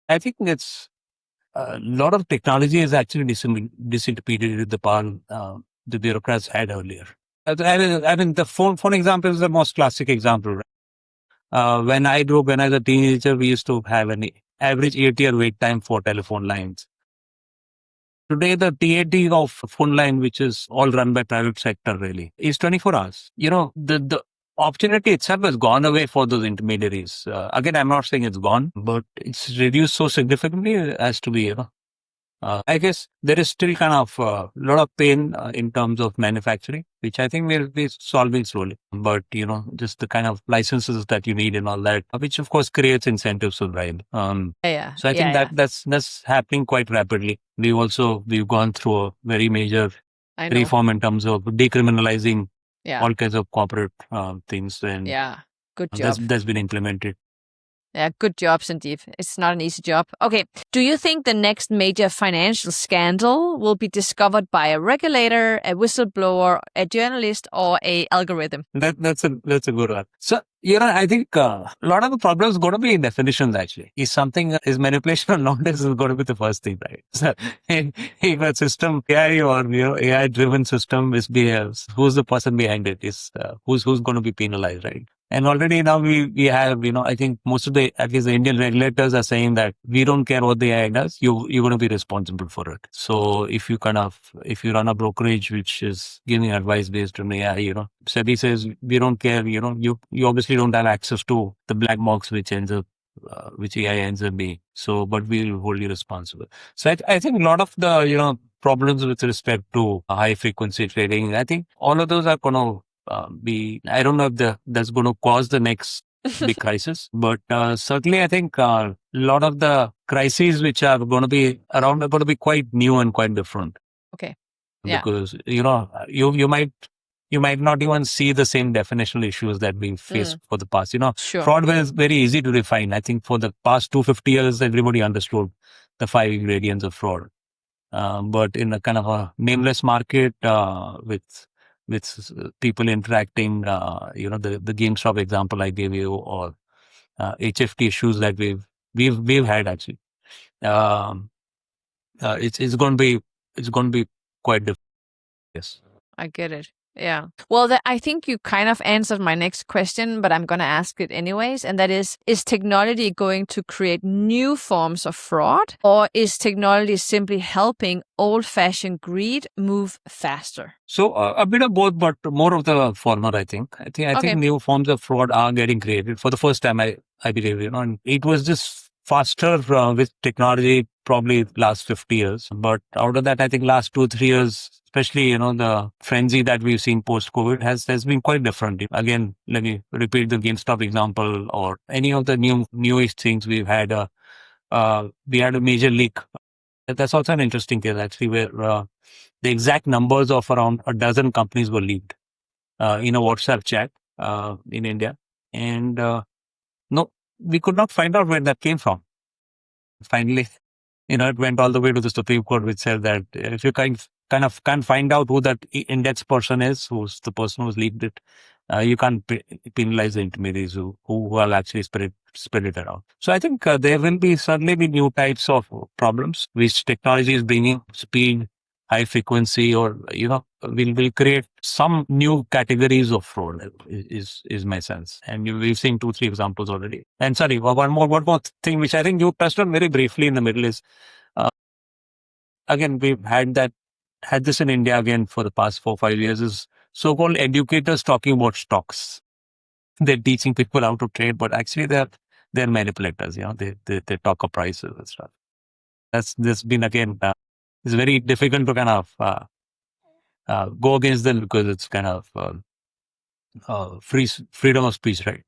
I think it's a lot of technology is actually disintermediated the power the bureaucrats had earlier. I mean, the phone example is the most classic example. Right? When I grew up, when I was a teenager, we used to have an average 8-year wait time for telephone lines. Today, the TAT of phone line, which is all run by private sector, really, is 24 hours. The opportunity itself has gone away for those intermediaries. Again, I'm not saying it's gone, but it's reduced so significantly as to be, I guess there is still kind of a lot of pain in terms of manufacturing, which I think we'll be solving slowly. But, just the kind of licenses that you need and all that, which of course creates incentives to bribe. So I think that's happening quite rapidly. We've gone through a very major reform in terms of decriminalizing all kinds of corporate things. And good job. That's been implemented. Yeah, good job, Sandeep. It's not an easy job. Okay, do you think the next major financial scandal will be discovered by a regulator, a whistleblower, a journalist, or a algorithm? That's a good one. So, I think a lot of the problems are going to be in definitions, actually. Is manipulation or not, this is going to be the first thing, right? So, if a system, AI or, AI-driven system misbehaves, who's the person behind it? Who's going to be penalized, right? And already now we have, I think most of at least the Indian regulators are saying that we don't care what the AI does, you're going to be responsible for it. So if you run a brokerage which is giving advice based on AI, SEBI says we don't care, you obviously don't have access to the black box which AI ends up being. So, but we'll hold you responsible. So I think a lot of the, problems with respect to high frequency trading, I think all of those are going to I don't know if that's going to cause the next big crisis, but certainly I think a lot of the crises which are going to be around are going to be quite new and quite different. Okay. Yeah. Because, you might not even see the same definitional issues that we faced for the past. Sure. Fraud was very easy to define. I think for the past 250 years, everybody understood the 5 ingredients of fraud. But in a kind of a nameless market with people interacting, the GameStop example I gave you, or HFT issues that we've had actually. It's going to be quite different. Yes, I get it. Yeah. Well, I think you kind of answered my next question, but I'm going to ask it anyways. And that is technology going to create new forms of fraud, or is technology simply helping old-fashioned greed move faster? So a bit of both, but more of the former, I think. I think new forms of fraud are getting created for the first time, I believe, and it was just faster with technology probably last 50 years. But out of that, I think last 2-3 years, especially, the frenzy that we've seen post-COVID has been quite different. Again, let me repeat the GameStop example or any of the newish things we've had. We had a major leak. That's also an interesting case, actually, where the exact numbers of around a dozen companies were leaked in a WhatsApp chat in India. And no, we could not find out where that came from. Finally, it went all the way to the Supreme Court, which said that if you kind of can't find out who that index person is, who's the person who's leaked it, you can't penalize the intermediaries who will actually spread spread it around. So I think there will be certainly be new types of problems which technology is bringing: speed, high frequency, or will create some new categories of fraud. Is my sense, and we've seen 2-3 examples already. And sorry, one more thing which I think you touched on very briefly in the middle is, again, we've had this in India again for the past 4-5 years, is so-called educators talking about stocks. They're teaching people how to trade, but actually they're manipulators. They talk of prices and stuff. That's been again. It's very difficult to kind of go against them because it's kind of freedom of speech, right?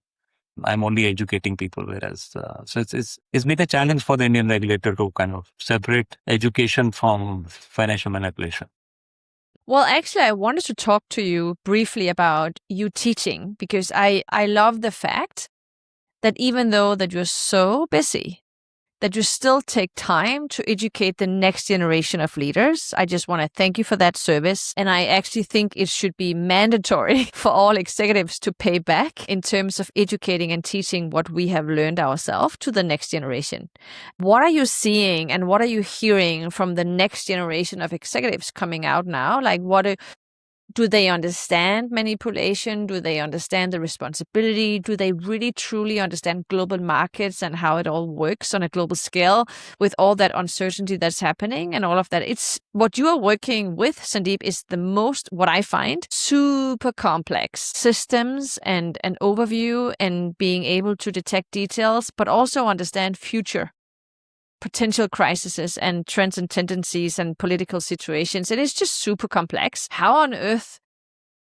I'm only educating people, whereas so it's been a challenge for the Indian regulator to kind of separate education from financial manipulation. Well, actually, I wanted to talk to you briefly about you teaching, because I love the fact that even though that you're so busy, that you still take time to educate the next generation of leaders. I just want to thank you for that service. And I actually think it should be mandatory for all executives to pay back in terms of educating and teaching what we have learned ourselves to the next generation. What are you seeing and what are you hearing from the next generation of executives coming out now? Like, do they understand manipulation? Do they understand the responsibility? Do they really truly understand global markets and how it all works on a global scale with all that uncertainty that's happening and all of that? It's what you are working with, Sandeep, is the most, what I find, super complex systems and an overview and being able to detect details, but also understand future potential crises and trends and tendencies and political situations. It is just super complex. How on earth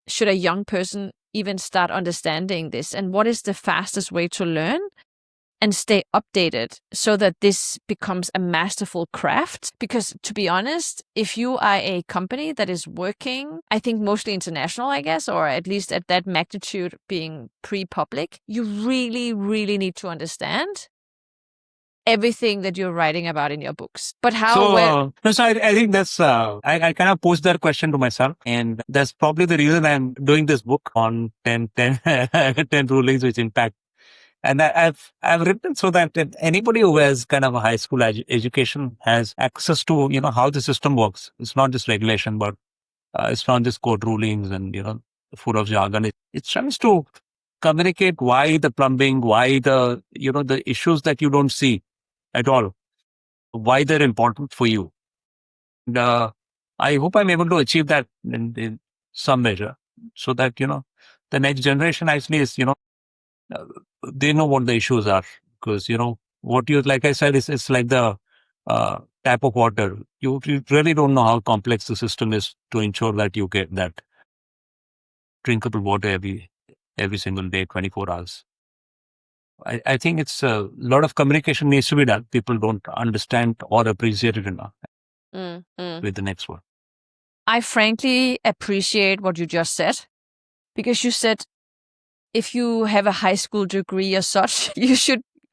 should a young person even start understanding this? And what is the fastest way to learn and stay updated so that this becomes a masterful craft? Because to be honest, if you are a company that is working, I think mostly international, I guess, or at least at that magnitude being pre-public, you really, really need to understand everything that you're writing about in your books. But how? So I think that's I kind of posed that question to myself, and that's probably the reason I'm doing this book on 10 rulings which impact. And I've written so that anybody who has kind of a high school education has access to how the system works. It's not just regulation, but it's not just court rulings and full of jargon. It tries to communicate why the plumbing, why the the issues that you don't see at all, why they're important for you. And I hope I'm able to achieve that in some measure, so that the next generation actually is they know what the issues are, because what you, like I said, it's like the tap of water. You really don't know how complex the system is to ensure that you get that drinkable water every single day, 24 hours. I think it's a lot of communication needs to be done. People don't understand or appreciate it enough. With the next one, I frankly appreciate what you just said, because you said if you have a high school degree or such,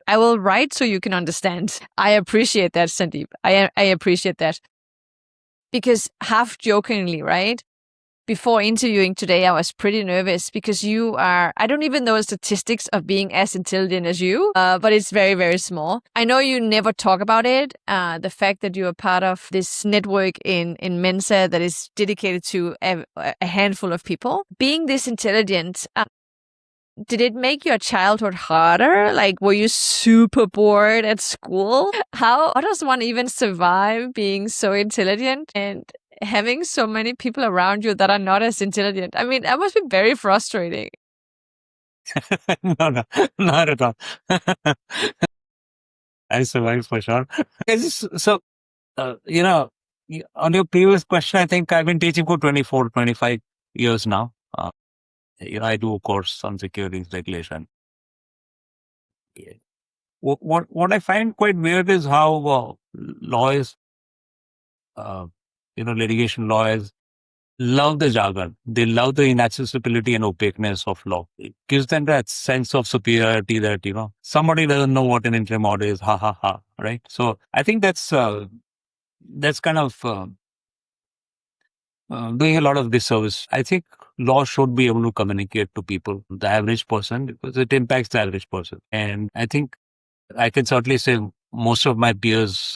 I will write so you can understand. I appreciate that, Sandeep. I appreciate that. Because half jokingly, right? Before interviewing today, I was pretty nervous because I don't even know the statistics of being as intelligent as you, but it's very, very small. I know you never talk about it. The fact that you are part of this network in Mensa that is dedicated to a handful of people. Being this intelligent, did it make your childhood harder? Like, were you super bored at school? How does one even survive being so intelligent and having so many people around you that are not as intelligent? I mean, that must be very frustrating. No, not at all. I survived for sure. So, on your previous question, I think I've been teaching for 24, 25 years now. I do a course on securities regulation. Yeah. What I find quite weird is how lawyers, litigation lawyers, love the jargon. They love the inaccessibility and opaqueness of law. It gives them that sense of superiority that, somebody doesn't know what an interim order is. Ha ha ha. Right. So I think that's kind of doing a lot of disservice. I think law should be able to communicate to people, the average person, because it impacts the average person. And I think I can certainly say most of my peers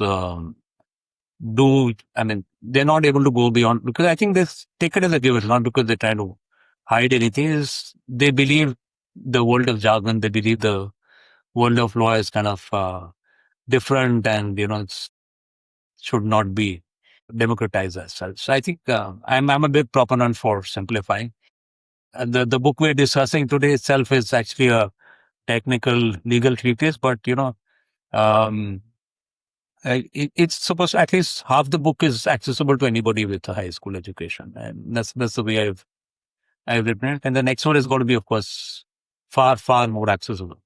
they're not able to go beyond, because I think they take it as a given, not because they try to hide anything. Is they believe the world of jargon, they believe the world of law is kind of different, and it should not be democratized as such. So I think I'm a big proponent for simplifying. The book we're discussing today itself is actually a technical legal treatise, but um, it's supposed at least half the book is accessible to anybody with a high school education, and that's the way I've written it. And the next one is going to be, of course, far more accessible.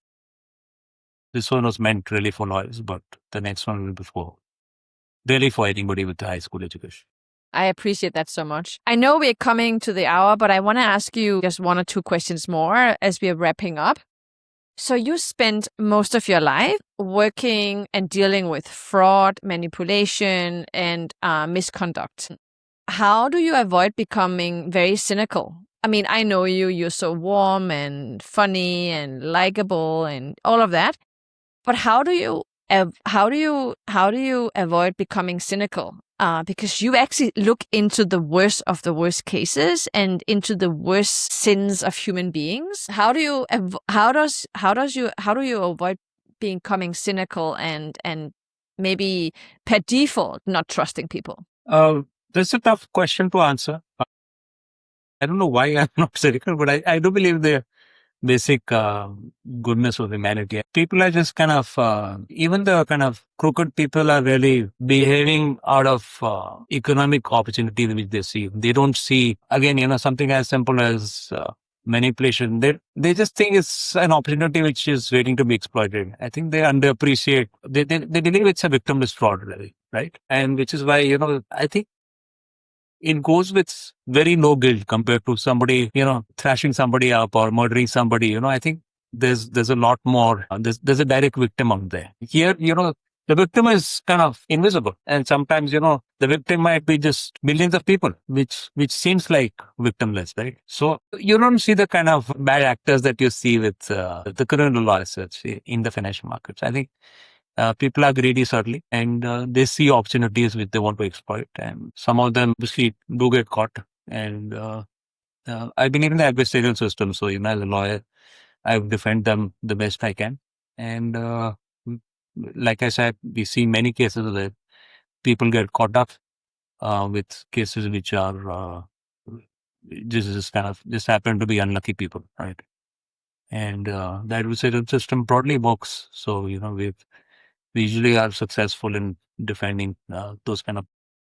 This one was meant really for lawyers, but the next one will be really for anybody with a high school education. I appreciate that so much. I know we're coming to the hour, but I want to ask you just one or two questions more as we are wrapping up. So you spent most of your life working and dealing with fraud, manipulation, and misconduct. How do you avoid becoming very cynical? I mean, I know you're so warm and funny and likable and all of that. But how do you avoid becoming cynical? Because you actually look into the worst of the worst cases and into the worst sins of human beings. How do you avoid becoming cynical and maybe per default not trusting people? That's a tough question to answer. I don't know why I'm not cynical, but I do believe the basic goodness of humanity. People are just kind of, even the kind of crooked people are really behaving out of economic opportunity which they see. They don't see, again, something as simple as manipulation. They just think it's an opportunity which is waiting to be exploited. I think they underappreciate, they believe it's a victimless fraud, really, right? And which is why, I think it goes with very low guilt compared to somebody, thrashing somebody up or murdering somebody. I think there's a lot more. There's a direct victim out there. Here, the victim is kind of invisible, and sometimes, the victim might be just millions of people, which seems like victimless, right? So you don't see the kind of bad actors that you see with the criminal law research in the financial markets. I think people are greedy, certainly, and they see opportunities which they want to exploit. And some of them obviously do get caught. And I believe in the adversarial system. So, as a lawyer, I defend them the best I can. And like I said, we see many cases where people get caught up with cases which are just happen to be unlucky people, right? And the adversarial system broadly works. So, we usually are successful in defending those kind of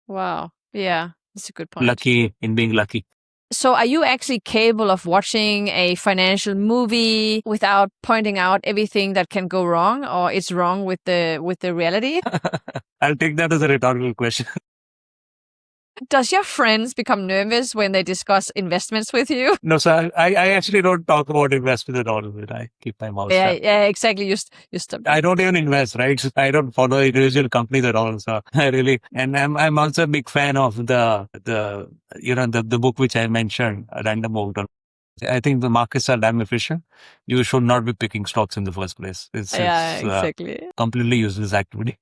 Wow. Yeah, that's a good point. lucky in being lucky. So are you actually capable of watching a financial movie without pointing out everything that can go wrong or it's wrong with the reality? I'll take that as a rhetorical question. Does your friends become nervous when they discuss investments with you? No, sir. I actually don't talk about investment at all. I keep my mouth shut. Yeah, exactly. You stop. I don't even invest, right? I don't follow individual companies at all. So I really, and I'm also a big fan of the book which I mentioned, Random Walk. I think the markets are damn efficient. You should not be picking stocks in the first place. It's exactly. Completely useless activity.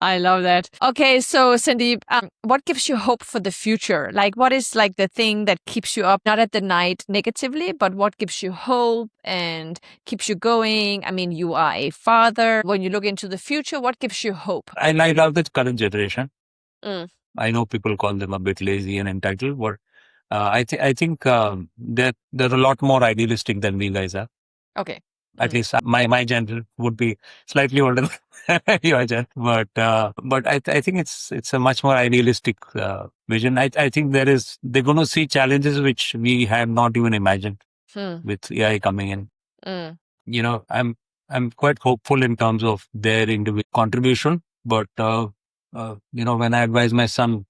I love that. Okay, so Sandeep, what gives you hope for the future? Like, what is like the thing that keeps you up, not at the night negatively, but what gives you hope and keeps you going? I mean, you are a father. When you look into the future, what gives you hope? I love the current generation. Mm. I know people call them a bit lazy and entitled, but I think they're a lot more idealistic than we guys are. Okay. At least my gender would be slightly older than your gender, but I think it's a much more idealistic vision. I think they're going to see challenges which we have not even imagined with AI coming in. I'm quite hopeful in terms of their individual contribution, but when I advise my son,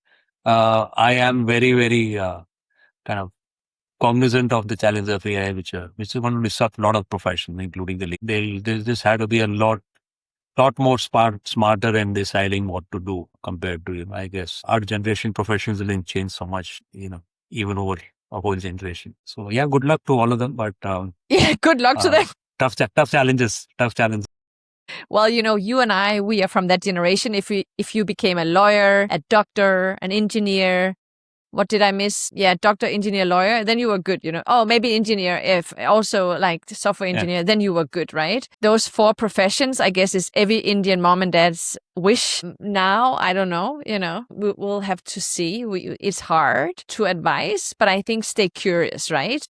I am very very kind of cognizant of the challenge of AI, which is going to disrupt a lot of professions, including the league. They just had to be a lot more smarter in deciding what to do compared to, I guess, our generation professions didn't change so much, even over a whole generation. So yeah, good luck to all of them. But Yeah, good luck to them. tough challenges. Well, you and I, we are from that generation. If you became a lawyer, a doctor, an engineer, what did I miss? Yeah, doctor, engineer, lawyer. Then you were good, Oh, maybe engineer, if also like software engineer, then you were good, right? Those 4 professions, I guess, is every Indian mom and dad's wish. Now, I don't know, we'll have to see. It's hard to advise, but I think stay curious, right?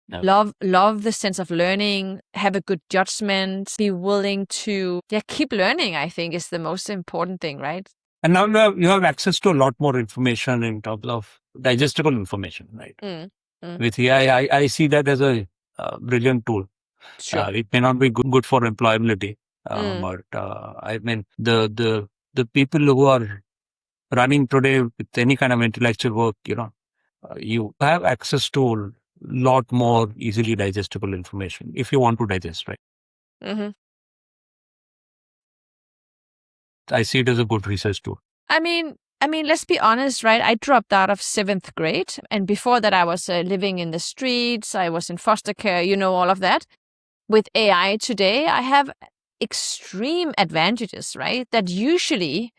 No. Love the sense of learning, have a good judgment, be willing to keep learning, I think is the most important thing, right? And now you have access to a lot more information in terms of digestible information, right? With AI, I see that as a brilliant tool. Sure. It may not be good for employability, but I mean the people who are running today with any kind of intellectual work, you have access to a lot more easily digestible information if you want to digest, right? Mm-hmm. I see it as a good research tool. I mean, let's be honest, right? I dropped out of 7th grade. And before that, I was living in the streets. I was in foster care, all of that. With AI today, I have extreme advantages, right? That usually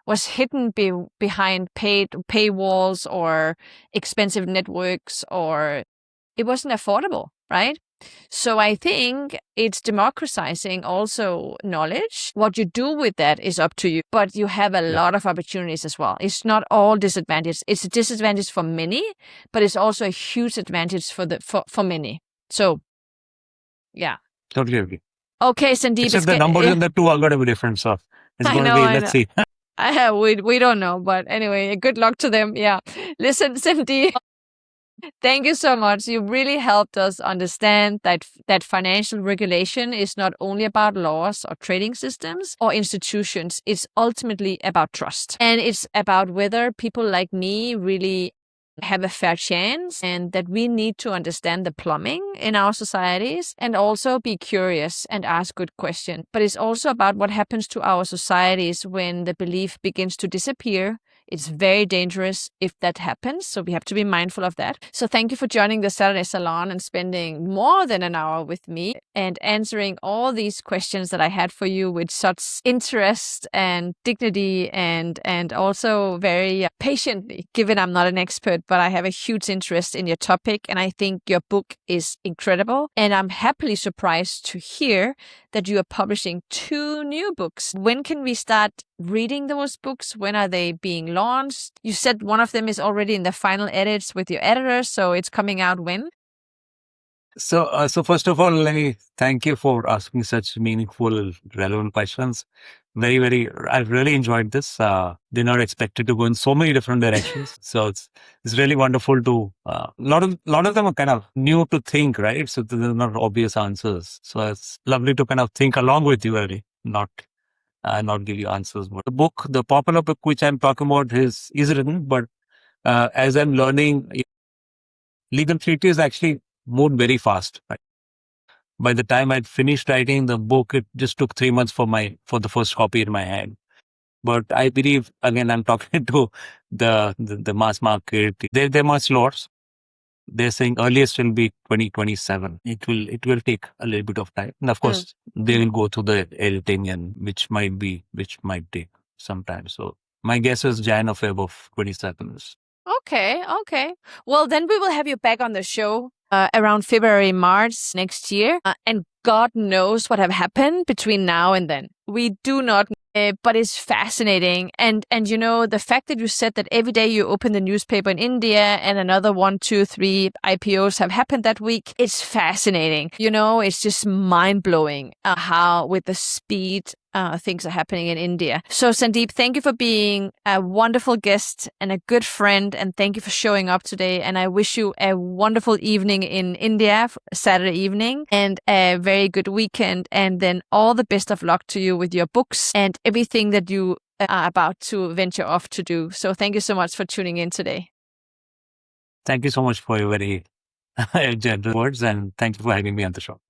was hidden behind paywalls or expensive networks, or it wasn't affordable, right? So I think it's democratizing also knowledge. What you do with that is up to you, but you have a lot of opportunities as well. It's not all disadvantage. It's a disadvantage for many, but it's also a huge advantage for many. So, yeah. Totally agree. Okay, Sandeep. Except the numbers in the two are going to be different. So it's going to be, let's see. We don't know, but anyway, good luck to them. Yeah. Listen, Sandeep. Thank you so much. You really helped us understand that financial regulation is not only about laws or trading systems or institutions. It's ultimately about trust. And it's about whether people like me really have a fair chance, and that we need to understand the plumbing in our societies and also be curious and ask good questions. But it's also about what happens to our societies when the belief begins to disappear. It's very dangerous if that happens, so we have to be mindful of that. So thank you for joining the Saturday Salon and spending more than an hour with me and answering all these questions that I had for you with such interest and dignity and also very patiently, given I'm not an expert, but I have a huge interest in your topic, and I think your book is incredible. And I'm happily surprised to hear that you are publishing 2 new books. When can we start reading those books? When are they being launched? You said one of them is already in the final edits with your editor, so it's coming out when? So first of all, let me thank you for asking such meaningful, relevant questions. I've really enjoyed this. Did not expect it to go in so many different directions. So it's really wonderful to, lot of them are kind of new to think, right? So they're not obvious answers. So it's lovely to kind of think along with you, really, not give you answers. But the popular book which I'm talking about is written, but as I'm learning, legal treatise actually moved very fast. Right? By the time I'd finished writing the book, it just took 3 months for the first copy in my hand. But I believe, again, I'm talking to the mass market. They're much slower. They're saying earliest will be 2027. It will take a little bit of time. And of course, they will go through the editing, and which might take some time. So my guess is Jan or Feb of 27. Okay. Well, then we will have you back on the show around February, March next year. And God knows what have happened between now and then. We do not know, but it's fascinating. And the fact that you said that every day you open the newspaper in India and another 1, 2, 3 IPOs have happened that week, it's fascinating. It's just mind-blowing how with the speed things are happening in India. So Sandeep, thank you for being a wonderful guest and a good friend, and thank you for showing up today. And I wish you a wonderful evening in India, Saturday evening, and a very good weekend. And then all the best of luck to you with your books and everything that you are about to venture off to do. So thank you so much for tuning in today. Thank you so much for your very generous words, and thank you for having me on the show.